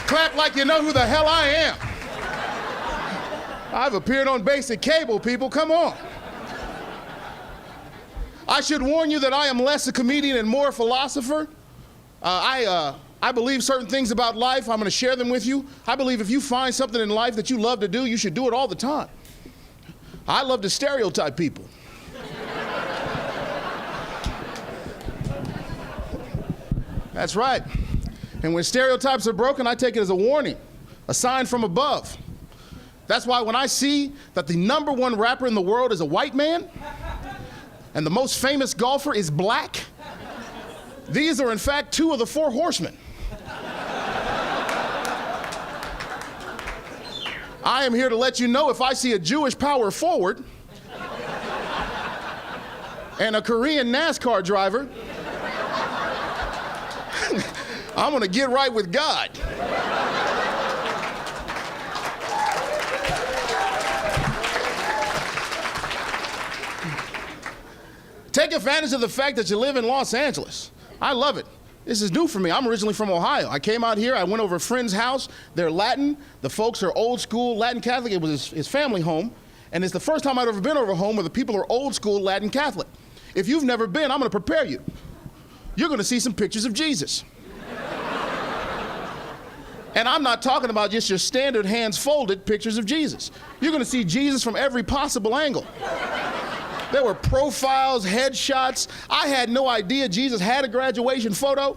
Clap like you know who the hell I am. I've appeared on basic cable, people, come on. I should warn you that I am less a comedian and more a philosopher. I believe certain things about life. I'm going to share them with you. I believe if you find something in life that you love to do, you should do it all the time. I love to stereotype people. That's right. And when stereotypes are broken, I take it as a warning, a sign from above. That's why when I see that the #1 rapper in the world is a white man, and the most famous golfer is black, these are in fact 2 of the 4 horsemen. I am here to let you know if I see a Jewish power forward and a Korean NASCAR driver, I'm gonna get right with God. Take advantage of the fact that you live in Los Angeles. I love it. This is new for me. I'm originally from Ohio. I came out here, I went over a friend's house. They're Latin. The folks are old school Latin Catholic. It was his family home. And it's the first time I'd ever been over a home where the people are old school Latin Catholic. If you've never been, I'm gonna prepare you. You're gonna see some pictures of Jesus. And I'm not talking about just your standard hands folded pictures of Jesus. You're gonna see Jesus from every possible angle. There were profiles, headshots. I had no idea Jesus had a graduation photo.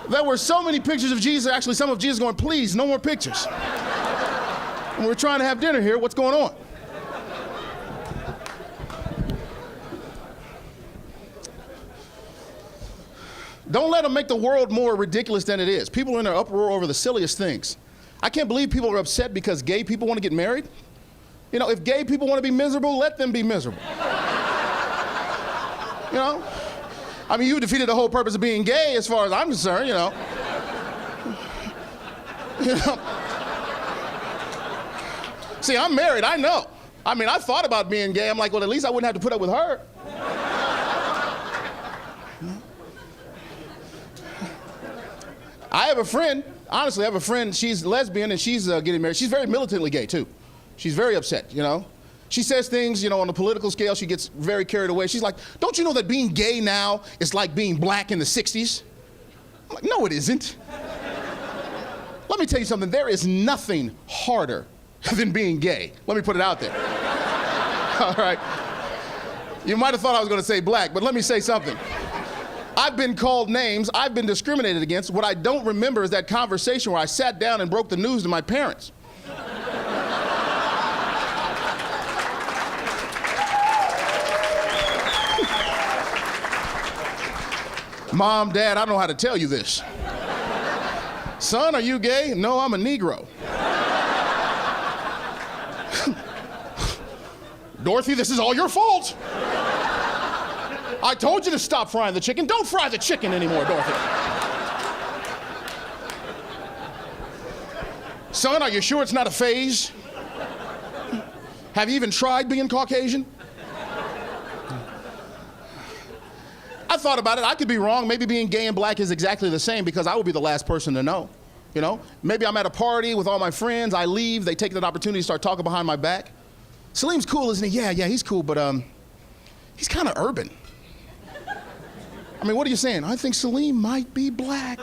There were so many pictures of Jesus, actually some of Jesus going, please, no more pictures. And we're trying to have dinner here, what's going on? Don't let them make the world more ridiculous than it is. People are in an uproar over the silliest things. I can't believe people are upset because gay people want to get married. You know, if gay people want to be miserable, let them be miserable. You know? I mean, you defeated the whole purpose of being gay as far as I'm concerned, you know. You know? See, I'm married, I know. I mean, I thought about being gay. I'm like, well, at least I wouldn't have to put up with her. I have a friend, honestly, I have a friend, she's lesbian and she's getting married. She's very militantly gay, too. She's very upset, you know. She says things, you know, on the political scale, she gets very carried away. She's like, don't you know that being gay now is like being black in the 60s? I'm like, no, it isn't. Let me tell you something, there is nothing harder than being gay. Let me put it out there. All right. You might have thought I was gonna say black, but let me say something. I've been called names, I've been discriminated against. What I don't remember is that conversation where I sat down and broke the news to my parents. Mom, Dad, I don't know how to tell you this. Son, are you gay? No, I'm a Negro. Dorothy, this is all your fault. I told you to stop frying the chicken. Don't fry the chicken anymore, Dorothy. Son, are you sure it's not a phase? Have you even tried being Caucasian? I thought about it, I could be wrong. Maybe being gay and black is exactly the same because I would be the last person to know, you know? Maybe I'm at a party with all my friends, I leave, they take that opportunity to start talking behind my back. Saleem's cool, isn't he? Yeah, he's cool, but he's kind of urban. I mean, what are you saying? I think Saleem might be black.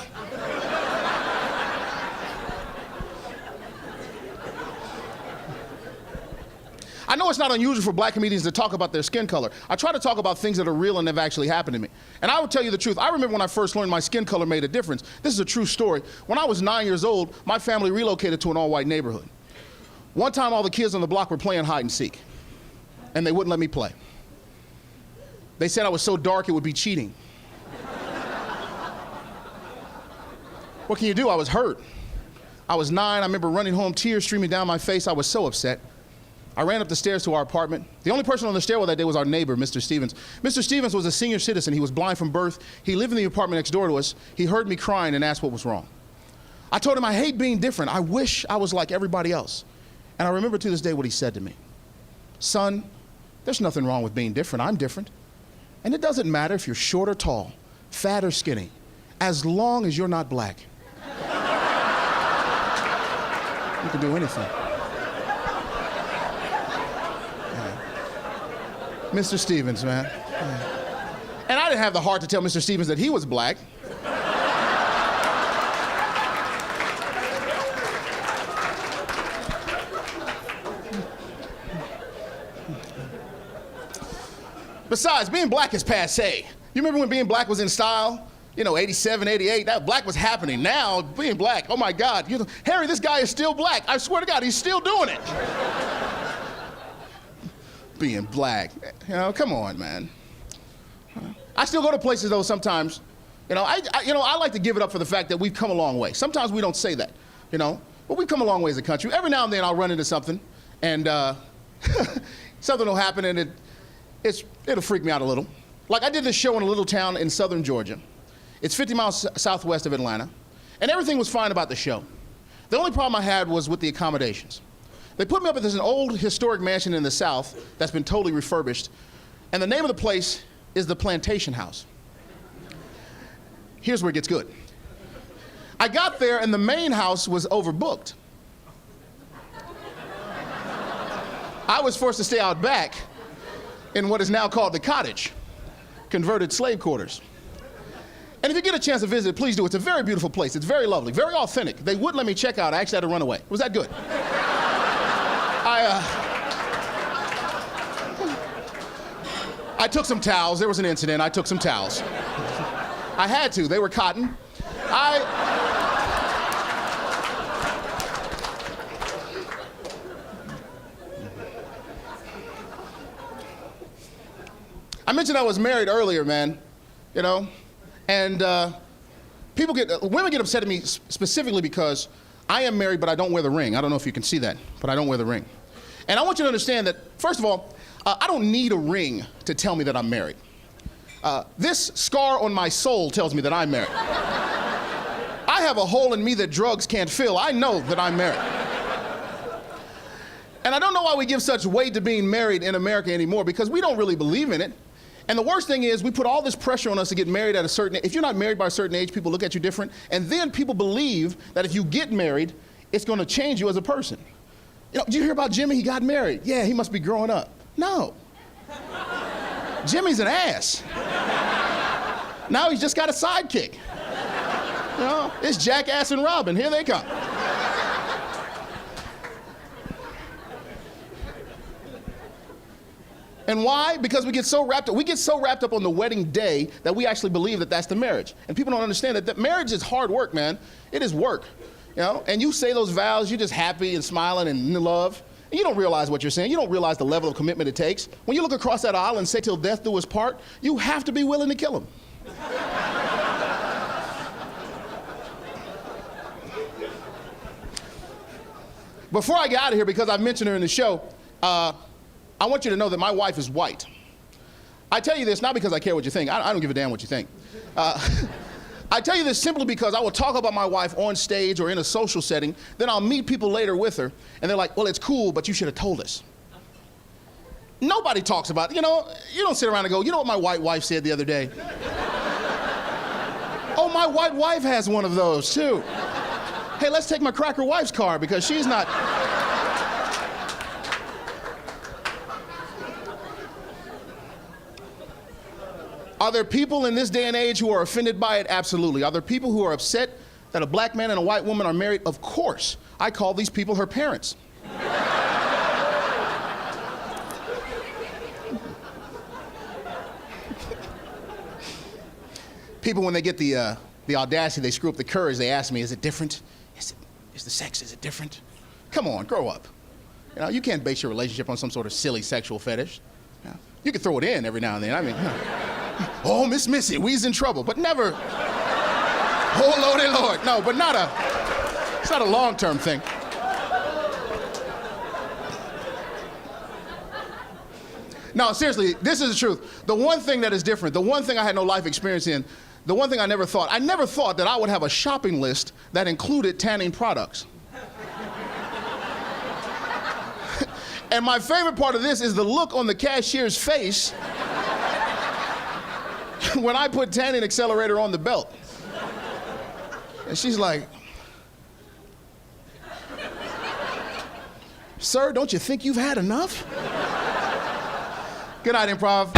I know it's not unusual for black comedians to talk about their skin color. I try to talk about things that are real and have actually happened to me. And I will tell you the truth. I remember when I first learned my skin color made a difference. This is a true story. When I was 9 years old, my family relocated to an all-white neighborhood. One time, all the kids on the block were playing hide and seek, and they wouldn't let me play. They said I was so dark it would be cheating. What can you do? I was hurt. I was 9. I remember running home, tears streaming down my face. I was so upset. I ran up the stairs to our apartment. The only person on the stairwell that day was our neighbor, Mr. Stevens. Mr. Stevens was a senior citizen. He was blind from birth. He lived in the apartment next door to us. He heard me crying and asked what was wrong. I told him I hate being different. I wish I was like everybody else. And I remember to this day what he said to me. Son, there's nothing wrong with being different. I'm different. And it doesn't matter if you're short or tall, fat or skinny. as long as you're not black. You can do anything. Yeah. Mr. Stevens, man. Yeah. And I didn't have the heart to tell Mr. Stevens that he was black. Besides, being black is passé. You remember when being black was in style? You know, 87, 88, that black was happening. Now, being black, oh my God. You know, Harry, this guy is still black. I swear to God, he's still doing it. Being black, you know, come on, man. I still go to places though sometimes. You know, I like to give it up for the fact that we've come a long way. Sometimes we don't say that, you know, but we've come a long way as a country. Every now and then I'll run into something and something will happen and it'll freak me out a little. Like I did this show in a little town in southern Georgia. It's 50 miles southwest of Atlanta, and everything was fine about the show. The only problem I had was with the accommodations. They put me up at this old historic mansion in the South that's been totally refurbished, and the name of the place is the Plantation House. Here's where it gets good. I got there and the main house was overbooked. I was forced to stay out back in what is now called the cottage, converted slave quarters. And if you get a chance to visit, please do. It's a very beautiful place. It's very lovely, very authentic. They wouldn't let me check out. I actually had to run away. Was that good? I took some towels. There was an incident. I took some towels. I had to. They were cotton. I mentioned I was married earlier, man, you know, and women get upset at me specifically because I am married, but I don't wear the ring. I don't know if you can see that, but I don't wear the ring. And I want you to understand that, first of all, I don't need a ring to tell me that I'm married. This scar on my soul tells me that I'm married. I have a hole in me that drugs can't fill. I know that I'm married. And I don't know why we give such weight to being married in America anymore, because we don't really believe in it. And the worst thing is we put all this pressure on us to get married at a certain age. If you're not married by a certain age, people look at you different. And then people believe that if you get married, it's going to change you as a person. You know, did you hear about Jimmy? He got married. Yeah, he must be growing up. No. Jimmy's an ass. Now he's just got a sidekick. You know, it's Jackass and Robin. Here they come. And why? Because we get so wrapped up on the wedding day that we actually believe that that's the marriage. And people don't understand that marriage is hard work, man. It is work, you know? And you say those vows, you're just happy and smiling and in love. And you don't realize what you're saying. You don't realize the level of commitment it takes. When you look across that aisle and say till death do us part, you have to be willing to kill him. Before I get out of here, because I've mentioned her in the show, I want you to know that my wife is white. I tell you this not because I care what you think. I don't give a damn what you think. I tell you this simply because I will talk about my wife on stage or in a social setting, then I'll meet people later with her, and they're like, well, it's cool, but you should have told us. Nobody talks about it. You know, you don't sit around and go, you know what my white wife said the other day? Oh, my white wife has one of those, too. Hey, let's take my cracker wife's car because she's not... Are there people in this day and age who are offended by it? Absolutely. Are there people who are upset that a black man and a white woman are married? Of course. I call these people her parents. People, when they get the audacity, they screw up the courage, they ask me, is it different? Is the sex, is it different? Come on, grow up. You know, you can't base your relationship on some sort of silly sexual fetish. You can throw it in every now and then. I mean, oh, Miss Missy, we's in trouble, but never, oh, Lordy Lord. No, but it's not a long-term thing. No, seriously, this is the truth. The one thing that is different, the one thing I had no life experience in, the one thing I never thought that I would have a shopping list that included tanning products. And my favorite part of this is the look on the cashier's face when I put tanning accelerator on the belt. And she's like, sir, don't you think you've had enough? Good night, improv.